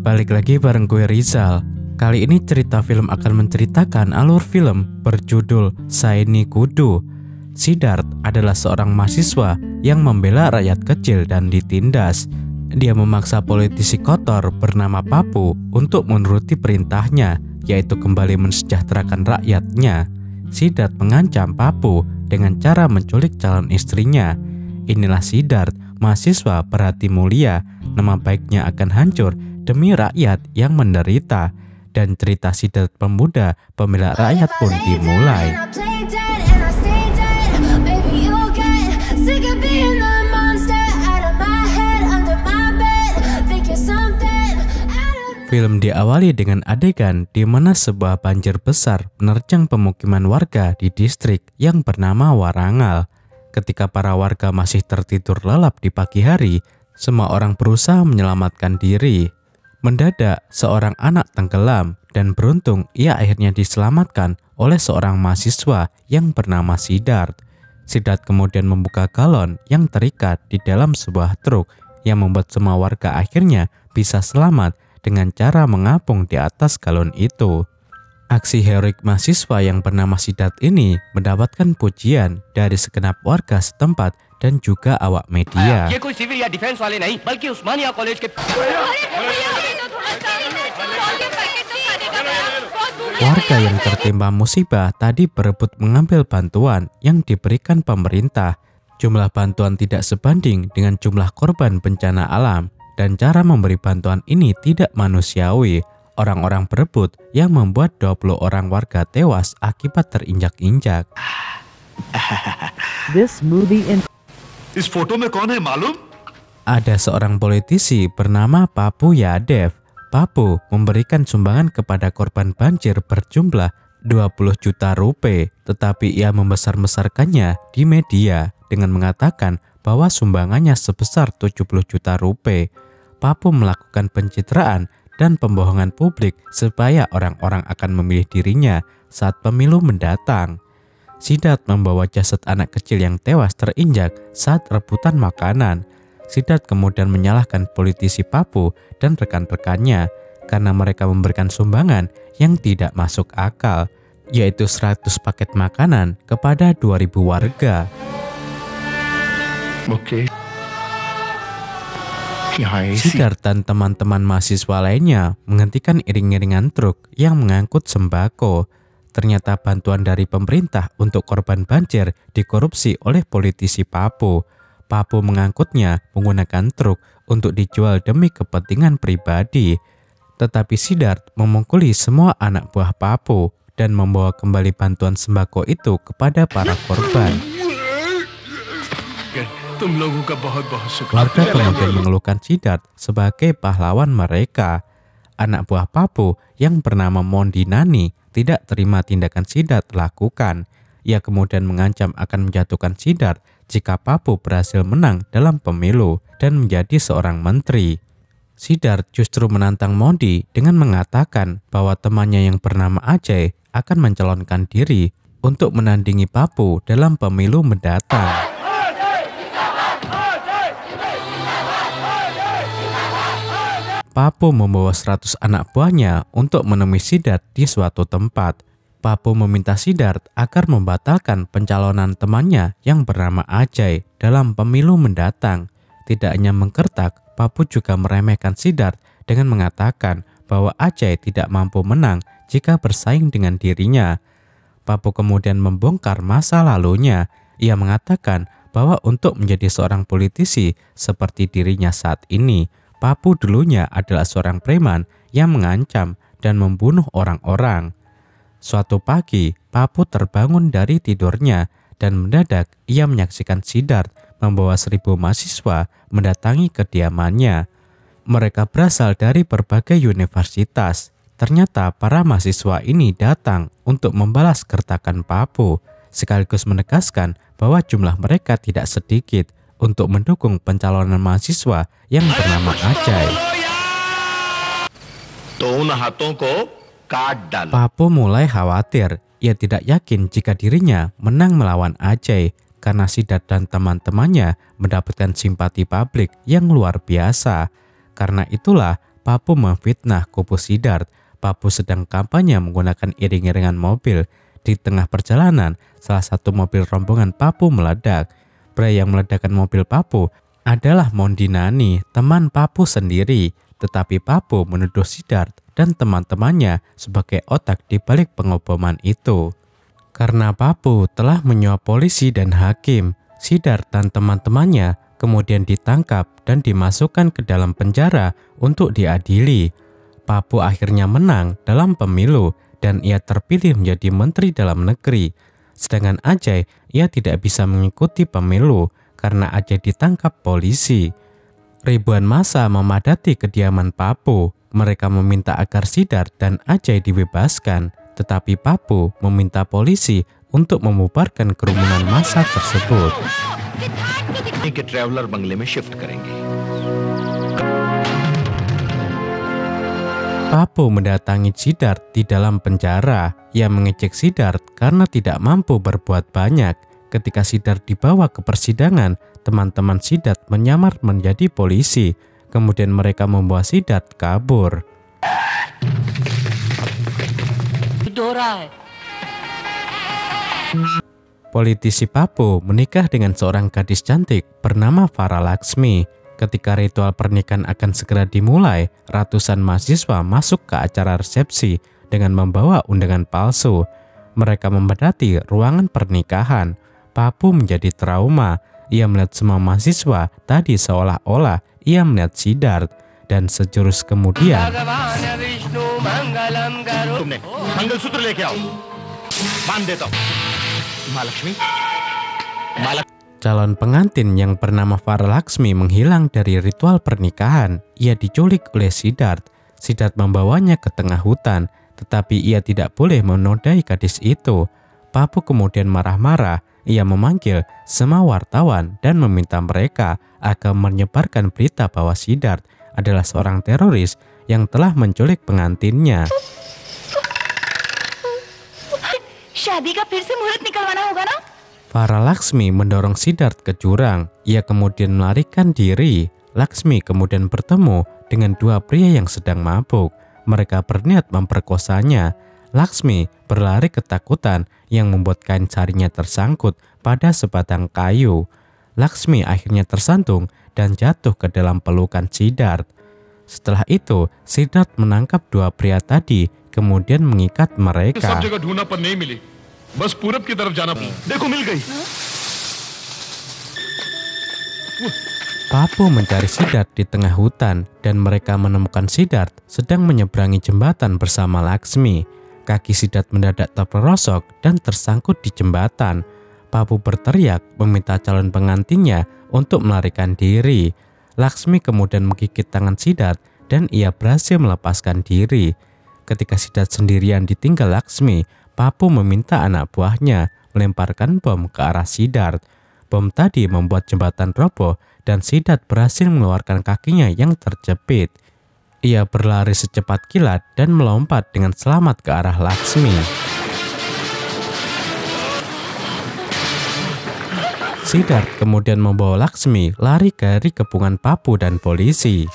Balik lagi bareng gue Rizal. Kali ini cerita film akan menceritakan alur film berjudul Saini Kudu. Siddharth adalah seorang mahasiswa yang membela rakyat kecil dan ditindas. Dia memaksa politisi kotor bernama Pappu untuk menuruti perintahnya, yaitu kembali mensejahterakan rakyatnya. Siddharth mengancam Pappu dengan cara menculik calon istrinya. Inilah Siddharth, mahasiswa berhati mulia. Nama baiknya akan hancur demi rakyat yang menderita. Dan cerita Siddharth pemuda pembela rakyat pun dimulai. Film diawali dengan adegan di mana sebuah banjir besar menerjang pemukiman warga di distrik yang bernama Warangal. Ketika para warga masih tertidur lelap di pagi hari, semua orang berusaha menyelamatkan diri. Mendadak, seorang anak tenggelam dan beruntung ia akhirnya diselamatkan oleh seorang mahasiswa yang bernama Siddharth. Siddharth kemudian membuka galon yang terikat di dalam sebuah truk yang membuat semua warga akhirnya bisa selamat dengan cara mengapung di atas galon itu. Aksi heroik mahasiswa yang bernama Siddharth ini mendapatkan pujian dari segenap warga setempat dan juga awak media. Warga yang tertimpa musibah tadi berebut mengambil bantuan yang diberikan pemerintah. Jumlah bantuan tidak sebanding dengan jumlah korban bencana alam, dan cara memberi bantuan ini tidak manusiawi. Orang-orang berebut yang membuat 20 orang warga tewas akibat terinjak-injak. Is foto mein kaun hai malum? Ada seorang politisi bernama Pappu Yadev. Pappu memberikan sumbangan kepada korban banjir berjumlah 20 juta rupiah, tetapi ia membesar-besarkannya di media dengan mengatakan bahwa sumbangannya sebesar 70 juta rupiah. Pappu melakukan pencitraan dan pembohongan publik supaya orang-orang akan memilih dirinya saat pemilu mendatang. Siddharth membawa jasad anak kecil yang tewas terinjak saat rebutan makanan. Siddharth kemudian menyalahkan politisi Pappu dan rekan-rekannya karena mereka memberikan sumbangan yang tidak masuk akal, yaitu 100 paket makanan kepada 2000 warga. Siddharth dan teman-teman mahasiswa lainnya menghentikan iring-iringan truk yang mengangkut sembako. Ternyata bantuan dari pemerintah untuk korban banjir dikorupsi oleh politisi Pappu. Pappu mengangkutnya menggunakan truk untuk dijual demi kepentingan pribadi. Tetapi Siddharth memukuli semua anak buah Pappu dan membawa kembali bantuan sembako itu kepada para korban. Warga kemudian mengeluhkan Siddharth sebagai pahlawan mereka. Anak buah Pappu yang bernama Mondi Nani tidak terima tindakan Siddharth lakukan. Ia kemudian mengancam akan menjatuhkan Siddharth jika Pappu berhasil menang dalam pemilu dan menjadi seorang menteri. Siddharth justru menantang Mondi dengan mengatakan bahwa temannya yang bernama Ajay akan mencalonkan diri untuk menandingi Pappu dalam pemilu mendatang. Pappu membawa 100 anak buahnya untuk menemui Siddharth di suatu tempat. Pappu meminta Siddharth agar membatalkan pencalonan temannya yang bernama Ajay dalam pemilu mendatang. Tidak hanya menggertak, Pappu juga meremehkan Siddharth dengan mengatakan bahwa Ajay tidak mampu menang jika bersaing dengan dirinya. Pappu kemudian membongkar masa lalunya. Ia mengatakan bahwa untuk menjadi seorang politisi seperti dirinya saat ini, Pappu dulunya adalah seorang preman yang mengancam dan membunuh orang-orang. Suatu pagi, Pappu terbangun dari tidurnya dan mendadak ia menyaksikan Siddharth membawa 1000 mahasiswa mendatangi kediamannya. Mereka berasal dari berbagai universitas. Ternyata para mahasiswa ini datang untuk membalas gertakan Pappu, sekaligus menegaskan bahwa jumlah mereka tidak sedikit untuk mendukung pencalonan mahasiswa yang bernama Ajay. Papu mulai khawatir. Ia tidak yakin jika dirinya menang melawan Ajay karena Siddharth dan teman-temannya mendapatkan simpati publik yang luar biasa. Karena itulah Papu memfitnah kubu Siddharth. Papu sedang kampanye menggunakan iring-iringan mobil. Di tengah perjalanan, salah satu mobil rombongan Papu meledak. Pria yang meledakkan mobil Papu adalah Mondinani, teman Papu sendiri. Tetapi Papu menuduh Siddharth dan teman-temannya sebagai otak di balik pengoboman itu. Karena Papu telah menyuap polisi dan hakim, Siddharth dan teman-temannya kemudian ditangkap dan dimasukkan ke dalam penjara untuk diadili. Papu akhirnya menang dalam pemilu dan ia terpilih menjadi Menteri Dalam Negeri. Sedangkan Ajay, ia tidak bisa mengikuti pemilu karena Ajay ditangkap polisi. Ribuan massa memadati kediaman Papu. Mereka meminta agar Siddharth dan Ajay dibebaskan, tetapi Papu meminta polisi untuk membubarkan kerumunan massa tersebut. Papu mendatangi Siddharth di dalam penjara. Ia mengejek Siddharth karena tidak mampu berbuat banyak. Ketika Siddharth dibawa ke persidangan, teman-teman Siddharth menyamar menjadi polisi. Kemudian mereka membawa Siddharth kabur. Politisi Papu menikah dengan seorang gadis cantik bernama Farah Laxmi. Ketika ritual pernikahan akan segera dimulai, ratusan mahasiswa masuk ke acara resepsi dengan membawa undangan palsu. Mereka memadati ruangan pernikahan. Papu menjadi trauma. Ia melihat semua mahasiswa tadi seolah-olah ia melihat Siddharth. Dan sejurus kemudian, calon pengantin yang bernama Farah Laxmi menghilang dari ritual pernikahan. Ia diculik oleh Siddharth. Siddharth membawanya ke tengah hutan, tetapi ia tidak boleh menodai gadis itu. Papu kemudian marah-marah. Ia memanggil semua wartawan dan meminta mereka agar menyebarkan berita bahwa Siddharth adalah seorang teroris yang telah menculik pengantinnya. Farah Laxmi mendorong Siddharth ke jurang. Ia kemudian melarikan diri. Laxmi kemudian bertemu dengan dua pria yang sedang mabuk. Mereka berniat memperkosanya. Laxmi berlari ketakutan yang membuat kain sarinya tersangkut pada sebatang kayu. Laxmi akhirnya tersantung dan jatuh ke dalam pelukan Siddharth. Setelah itu, Siddharth menangkap dua pria tadi, kemudian mengikat mereka. बस पूरब की तरफ जाना। देखो मिल गई। Papu mencari Siddharth di tengah hutan dan mereka menemukan Siddharth sedang menyeberangi jembatan bersama Laxmi. Kaki Siddharth mendadak terperosok dan tersangkut di jembatan. Papu berteriak meminta calon pengantinnya untuk melarikan diri. Laxmi kemudian menggigit tangan Siddharth dan ia berhasil melepaskan diri. Ketika Siddharth sendirian ditinggal Laxmi, Papu meminta anak buahnya melemparkan bom ke arah Siddharth. Bom tadi membuat jembatan roboh dan Siddharth berhasil mengeluarkan kakinya yang terjepit. Ia berlari secepat kilat dan melompat dengan selamat ke arah Laxmi. Siddharth kemudian membawa Laxmi lari dari kepungan Papu dan polisi.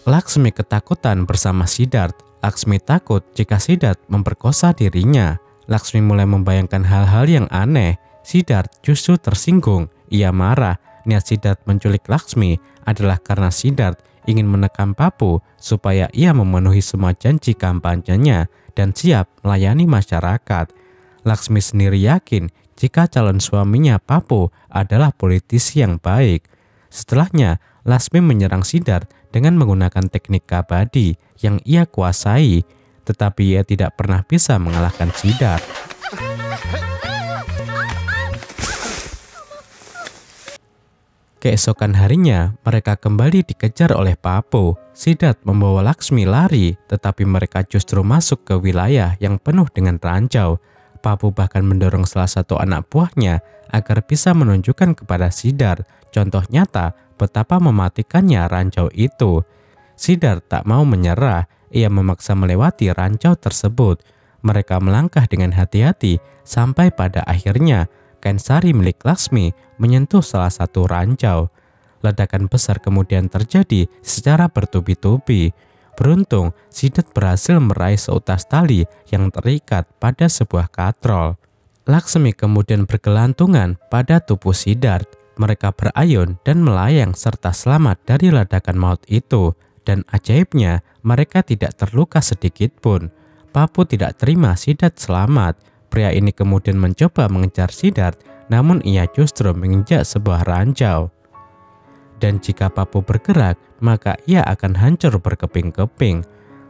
Laxmi ketakutan bersama Siddharth. Laxmi takut jika Siddharth memperkosa dirinya. Laxmi mulai membayangkan hal-hal yang aneh. Siddharth justru tersinggung. Ia marah. Niat Siddharth menculik Laxmi adalah karena Siddharth ingin menekan Papu supaya ia memenuhi semua janji kampanyenya dan siap melayani masyarakat. Laxmi sendiri yakin jika calon suaminya Papu adalah politisi yang baik. Setelahnya, Laxmi menyerang Siddharth dengan menggunakan teknik kabadi yang ia kuasai, tetapi ia tidak pernah bisa mengalahkan Siddharth. Keesokan harinya, mereka kembali dikejar oleh Papo. Siddharth membawa Laksmi lari, tetapi mereka justru masuk ke wilayah yang penuh dengan ranjau. Papo bahkan mendorong salah satu anak buahnya agar bisa menunjukkan kepada Siddharth contoh nyata betapa mematikannya ranjau itu. Siddharth tak mau menyerah, ia memaksa melewati ranjau tersebut. Mereka melangkah dengan hati-hati sampai pada akhirnya kain sari milik Laksmi menyentuh salah satu ranjau. Ledakan besar kemudian terjadi secara bertubi-tubi. Beruntung, Siddharth berhasil meraih seutas tali yang terikat pada sebuah katrol. Laksmi kemudian bergelantungan pada tubuh Siddharth. Mereka berayun dan melayang serta selamat dari ledakan maut itu. Dan ajaibnya, mereka tidak terluka sedikit pun. Papo tidak terima Siddharth selamat. Pria ini kemudian mencoba mengejar Siddharth, namun ia justru menginjak sebuah ranjau. Dan jika Papo bergerak, maka ia akan hancur berkeping-keping.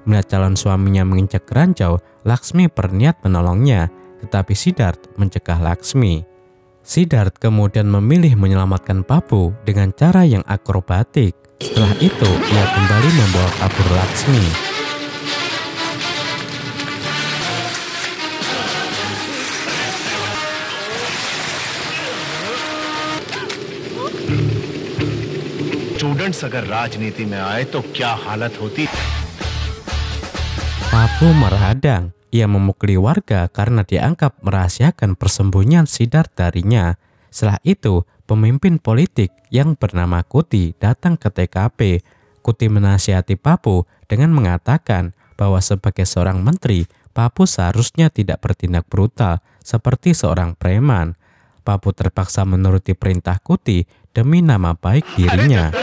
Melihat calon suaminya menginjak ranjau, Laksmi berniat menolongnya, tetapi Siddharth mencegah Laksmi. Siddharth kemudian memilih menyelamatkan Papo dengan cara yang akrobatik. Setelah itu, ia kembali membawa kabur Laksmi. Students अगर राजनीति में आए तो क्या हालत होती। Papo merhadang. Ia memukuli warga karena dianggap merahasiakan persembunyian Siddharth darinya. Setelah itu, pemimpin politik yang bernama Kuti datang ke TKP. Kuti menasihati Papo dengan mengatakan bahwa sebagai seorang menteri, Papo seharusnya tidak bertindak brutal seperti seorang preman. Papo terpaksa menuruti perintah Kuti demi nama baik dirinya.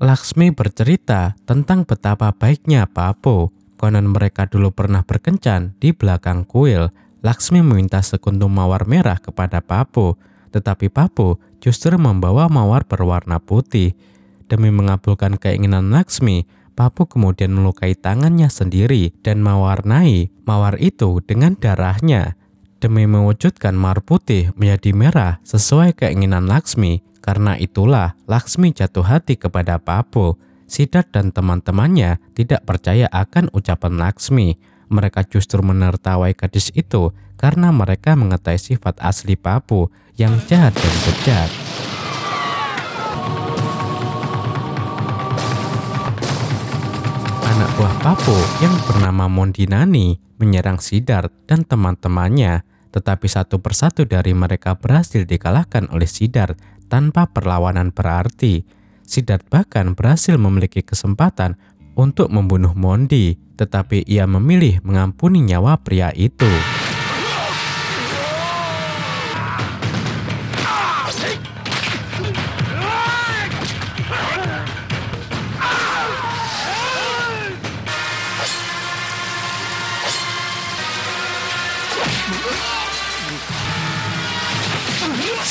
Laksmi bercerita tentang betapa baiknya Papo. Konon mereka dulu pernah berkencan di belakang kuil. Laksmi meminta sekuntum mawar merah kepada Papo, tetapi Papo justru membawa mawar berwarna putih. Demi mengabulkan keinginan Laksmi, Papo kemudian melukai tangannya sendiri dan mewarnai mawar itu dengan darahnya. Demi mewujudkan mawar putih menjadi merah sesuai keinginan Laksmi. Karena itulah Laksmi jatuh hati kepada Papo. Siddharth dan teman-temannya tidak percaya akan ucapan Laksmi. Mereka justru menertawai gadis itu karena mereka mengetahui sifat asli Papo yang jahat dan bejat. Anak buah Papo yang bernama Mondinani menyerang Siddharth dan teman-temannya, tetapi satu persatu dari mereka berhasil dikalahkan oleh Siddharth tanpa perlawanan berarti. Siddharth bahkan berhasil memiliki kesempatan untuk membunuh Mondi, tetapi ia memilih mengampuni nyawa pria itu.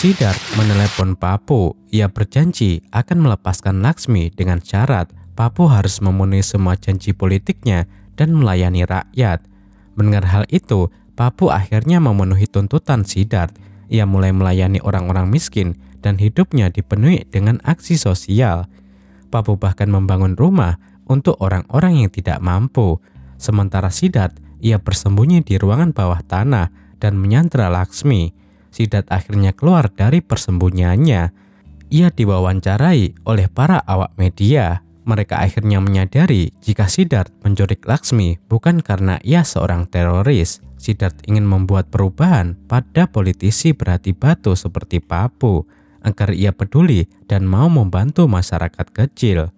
Siddharth menelepon Papo. Ia berjanji akan melepaskan Laksmi dengan syarat Papo harus memenuhi semua janji politiknya dan melayani rakyat. Mendengar hal itu, Papo akhirnya memenuhi tuntutan Siddharth. Ia mulai melayani orang-orang miskin dan hidupnya dipenuhi dengan aksi sosial. Papo bahkan membangun rumah untuk orang-orang yang tidak mampu. Sementara Siddharth, ia bersembunyi di ruangan bawah tanah dan menyandera Laksmi. Siddharth akhirnya keluar dari persembunyiannya. Ia diwawancarai oleh para awak media. Mereka akhirnya menyadari jika Siddharth menculik Laksmi bukan karena ia seorang teroris. Siddharth ingin membuat perubahan pada politisi berhati batu seperti Papo agar ia peduli dan mau membantu masyarakat kecil.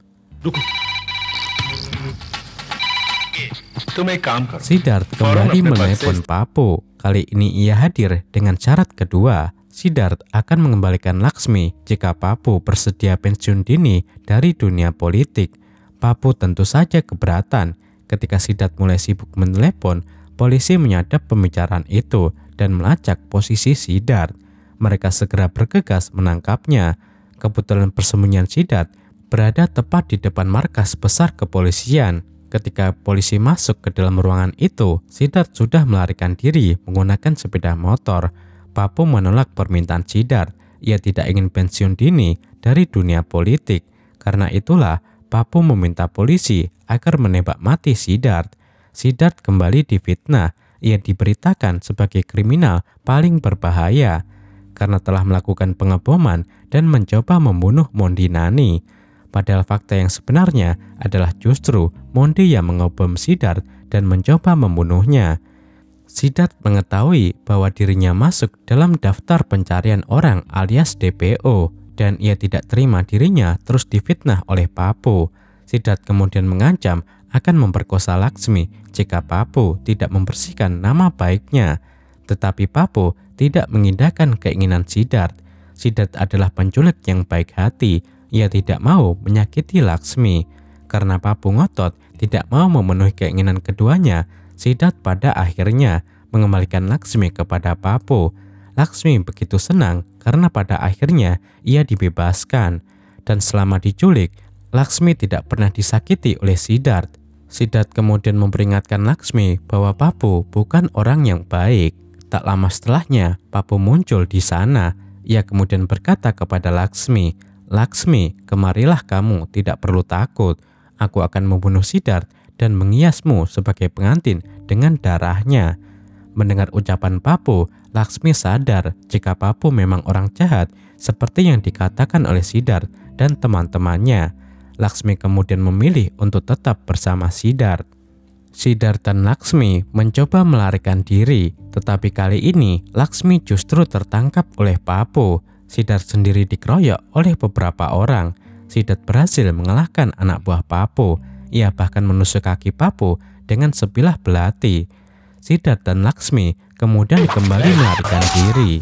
Siddharth kembali menelepon Papo. Kali ini ia hadir dengan syarat kedua. Siddharth akan mengembalikan Laksmi jika Papo bersedia pensiun dini dari dunia politik. Papo tentu saja keberatan. Ketika Siddharth mulai sibuk menelepon, polisi menyadap pembicaraan itu dan melacak posisi Siddharth. Mereka segera bergegas menangkapnya. Kebetulan persembunyian Siddharth berada tepat di depan markas besar kepolisian. Ketika polisi masuk ke dalam ruangan itu, Siddharth sudah melarikan diri menggunakan sepeda motor. Pappu menolak permintaan Siddharth. Ia tidak ingin pensiun dini dari dunia politik. Karena itulah, Pappu meminta polisi agar menembak mati Siddharth. Siddharth kembali difitnah. Ia diberitakan sebagai kriminal paling berbahaya karena telah melakukan pengeboman dan mencoba membunuh Mondi Nani. Padahal fakta yang sebenarnya adalah justru Mondi yang mengebom Siddharth dan mencoba membunuhnya. Siddharth mengetahui bahwa dirinya masuk dalam daftar pencarian orang alias DPO dan ia tidak terima dirinya terus difitnah oleh Pappu. Siddharth kemudian mengancam akan memperkosa Laksmi jika Pappu tidak membersihkan nama baiknya. Tetapi Pappu tidak mengindahkan keinginan Siddharth. Siddharth adalah penculik yang baik hati. Ia tidak mau menyakiti Laksmi. Karena Pappu ngotot tidak mau memenuhi keinginan keduanya, Siddharth pada akhirnya mengembalikan Laksmi kepada Pappu. Laksmi begitu senang karena pada akhirnya ia dibebaskan. Dan selama diculik, Laksmi tidak pernah disakiti oleh Siddharth. Siddharth kemudian memperingatkan Laksmi bahwa Pappu bukan orang yang baik. Tak lama setelahnya, Pappu muncul di sana. Ia kemudian berkata kepada Laksmi, "Laksmi, kemarilah kamu, tidak perlu takut. Aku akan membunuh Siddharth dan mengiasmu sebagai pengantin dengan darahnya." Mendengar ucapan Pappu, Laksmi sadar jika Pappu memang orang jahat seperti yang dikatakan oleh Siddharth dan teman-temannya. Laksmi kemudian memilih untuk tetap bersama Siddharth. Siddharth dan Laksmi mencoba melarikan diri, tetapi kali ini Laksmi justru tertangkap oleh Pappu. Siddharth sendiri dikeroyok oleh beberapa orang. Siddharth berhasil mengalahkan anak buah Pappu. Ia bahkan menusuk kaki Pappu dengan sebilah belati. Siddharth dan Laksmi kemudian kembali melarikan diri.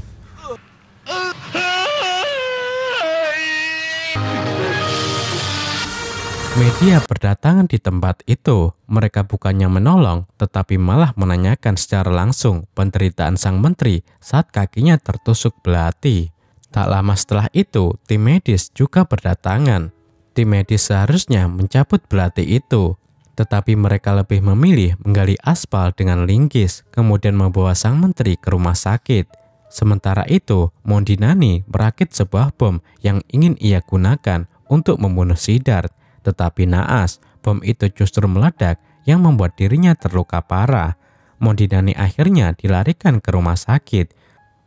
Media berdatangan di tempat itu. Mereka bukannya menolong, tetapi malah menanyakan secara langsung penderitaan sang menteri saat kakinya tertusuk belati. Tak lama setelah itu, tim medis juga berdatangan. Tim medis seharusnya mencabut belati itu, tetapi mereka lebih memilih menggali aspal dengan linggis, kemudian membawa sang menteri ke rumah sakit. Sementara itu, Mondi Nani merakit sebuah bom yang ingin ia gunakan untuk membunuh Siddharth. Tetapi naas, bom itu justru meledak yang membuat dirinya terluka parah. Mondi Nani akhirnya dilarikan ke rumah sakit.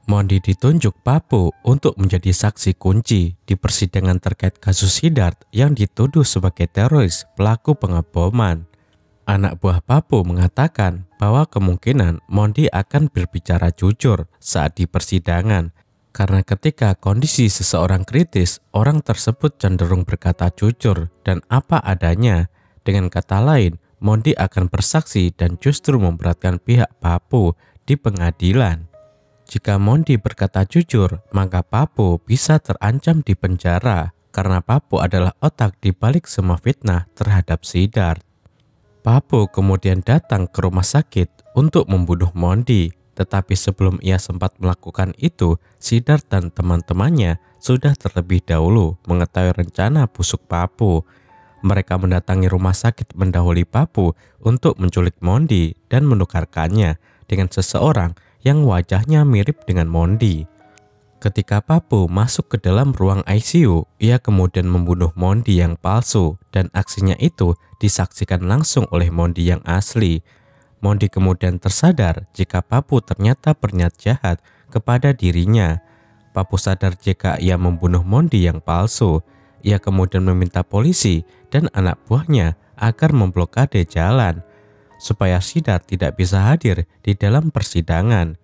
Mondi ditunjuk Pappu untuk menjadi saksi kunci di persidangan terkait kasus Siddharth yang dituduh sebagai teroris pelaku pengeboman. Anak buah Pappu mengatakan bahwa kemungkinan Mondi akan berbicara jujur saat di persidangan. Karena ketika kondisi seseorang kritis, orang tersebut cenderung berkata jujur dan apa adanya. Dengan kata lain, Mondi akan bersaksi dan justru memberatkan pihak Pappu di pengadilan. Jika Mondi berkata jujur, maka Pappu bisa terancam di penjara karena Pappu adalah otak di balik semua fitnah terhadap Siddharth. Pappu kemudian datang ke rumah sakit untuk membunuh Mondi. Tetapi sebelum ia sempat melakukan itu, Siddharth dan teman-temannya sudah terlebih dahulu mengetahui rencana busuk Pappu. Mereka mendatangi rumah sakit mendahului Pappu untuk menculik Mondi dan menukarkannya dengan seseorang yang wajahnya mirip dengan Mondi. Ketika Pappu masuk ke dalam ruang ICU, ia kemudian membunuh Mondi yang palsu dan aksinya itu disaksikan langsung oleh Mondi yang asli. Mondi kemudian tersadar jika Pappu ternyata berniat jahat kepada dirinya. Pappu sadar jika ia membunuh Mondi yang palsu. Ia kemudian meminta polisi dan anak buahnya agar memblokade jalan supaya Siddharth tidak bisa hadir di dalam persidangan.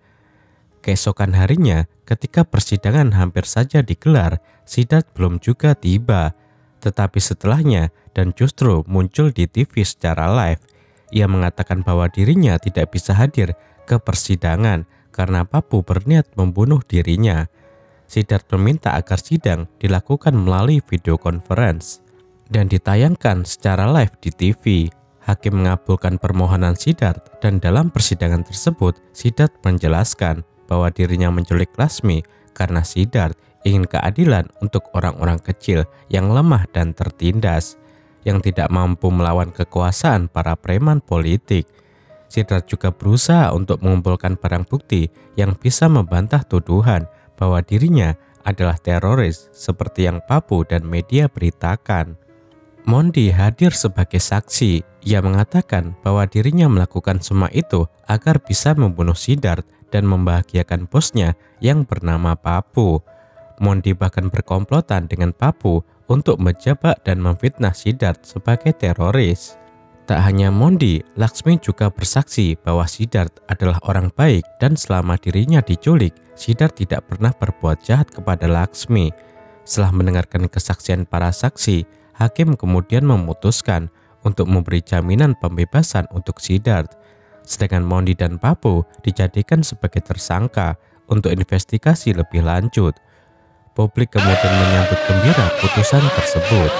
Keesokan harinya, ketika persidangan hampir saja digelar, Siddharth belum juga tiba. Tetapi setelahnya dan justru muncul di TV secara live. Ia mengatakan bahwa dirinya tidak bisa hadir ke persidangan karena Pappu berniat membunuh dirinya. Siddharth meminta agar sidang dilakukan melalui video conference dan ditayangkan secara live di TV. Hakim mengabulkan permohonan Siddharth dan dalam persidangan tersebut Siddharth menjelaskan bahwa dirinya menculik Laksmi karena Siddharth ingin keadilan untuk orang-orang kecil yang lemah dan tertindas. yang tidak mampu melawan kekuasaan para preman politik. Siddharth juga berusaha untuk mengumpulkan barang bukti yang bisa membantah tuduhan bahwa dirinya adalah teroris seperti yang Pappu dan media beritakan. Mondi hadir sebagai saksi. Ia mengatakan bahwa dirinya melakukan semua itu agar bisa membunuh Siddharth dan membahagiakan bosnya yang bernama Pappu. Mondi bahkan berkomplotan dengan Pappu untuk menjebak dan memfitnah Siddharth sebagai teroris. Tak hanya Mondi, Laksmi juga bersaksi bahwa Siddharth adalah orang baik dan selama dirinya diculik, Siddharth tidak pernah berbuat jahat kepada Laksmi. Setelah mendengarkan kesaksian para saksi, hakim kemudian memutuskan untuk memberi jaminan pembebasan untuk Siddharth. Sedangkan Mondi dan Pappu dijadikan sebagai tersangka untuk investigasi lebih lanjut. Publik kemudian menyambut gembira putusan tersebut.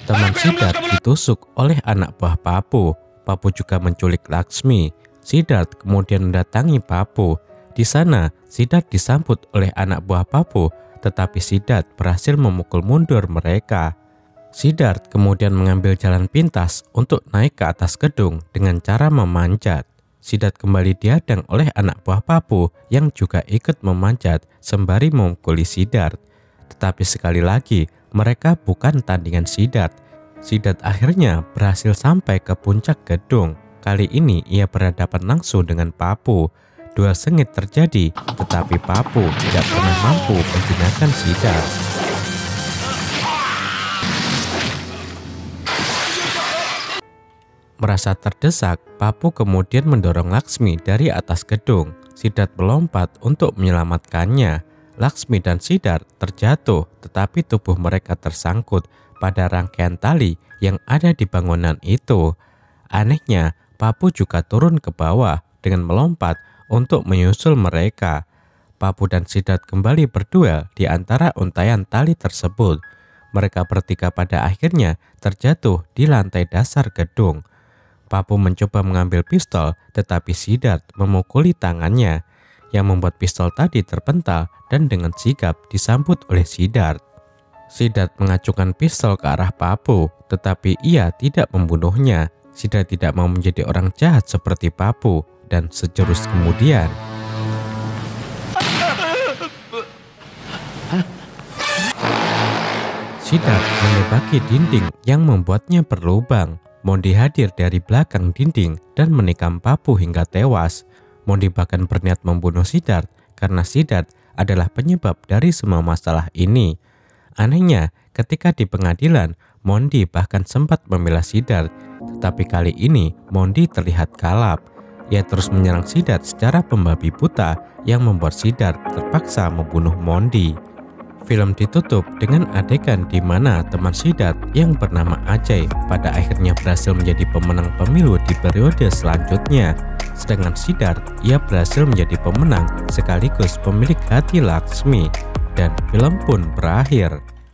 Teman Siddharth ditusuk oleh anak buah Pappu. Pappu juga menculik Laksmi. Siddharth kemudian mendatangi Pappu. Di sana, Siddharth disambut oleh anak buah Pappu, tetapi Siddharth berhasil memukul mundur mereka. Siddharth kemudian mengambil jalan pintas untuk naik ke atas gedung dengan cara memanjat. Siddharth kembali dihadang oleh anak buah Pappu yang juga ikut memanjat sembari memukuli Siddharth. Tetapi sekali lagi, mereka bukan tandingan Siddharth. Siddharth akhirnya berhasil sampai ke puncak gedung. Kali ini ia berhadapan langsung dengan Pappu. Duel sengit terjadi, tetapi Pappu tidak pernah mampu menjinakkan Siddharth. Merasa terdesak, Pappu kemudian mendorong Laksmi dari atas gedung. Siddharth melompat untuk menyelamatkannya. Laksmi dan Siddharth terjatuh, tetapi tubuh mereka tersangkut pada rangkaian tali yang ada di bangunan itu. Anehnya, Pappu juga turun ke bawah dengan melompat untuk menyusul mereka. Pappu dan Siddharth kembali berduel di antara untaian tali tersebut. Mereka bertiga pada akhirnya terjatuh di lantai dasar gedung. Pappu mencoba mengambil pistol, tetapi Siddharth memukuli tangannya, yang membuat pistol tadi terpental dan dengan sigap disambut oleh Siddharth. Siddharth mengacungkan pistol ke arah Pappu, tetapi ia tidak membunuhnya. Siddharth tidak mau menjadi orang jahat seperti Pappu, dan sejurus kemudian Siddharth menembaki dinding yang membuatnya berlubang. Mondi hadir dari belakang dinding dan menikam Pappu hingga tewas. Mondi bahkan berniat membunuh Siddharth karena Siddharth adalah penyebab dari semua masalah ini. Anehnya, ketika di pengadilan, Mondi bahkan sempat membela Siddharth, tetapi kali ini Mondi terlihat kalap. Ia terus menyerang Siddharth secara pembabi buta yang membuat Siddharth terpaksa membunuh Mondi. Film ditutup dengan adegan di mana teman Siddharth yang bernama Ajay pada akhirnya berhasil menjadi pemenang pemilu di periode selanjutnya. Sedangkan Siddharth, ia berhasil menjadi pemenang sekaligus pemilik hati Laksmi. Dan film pun berakhir.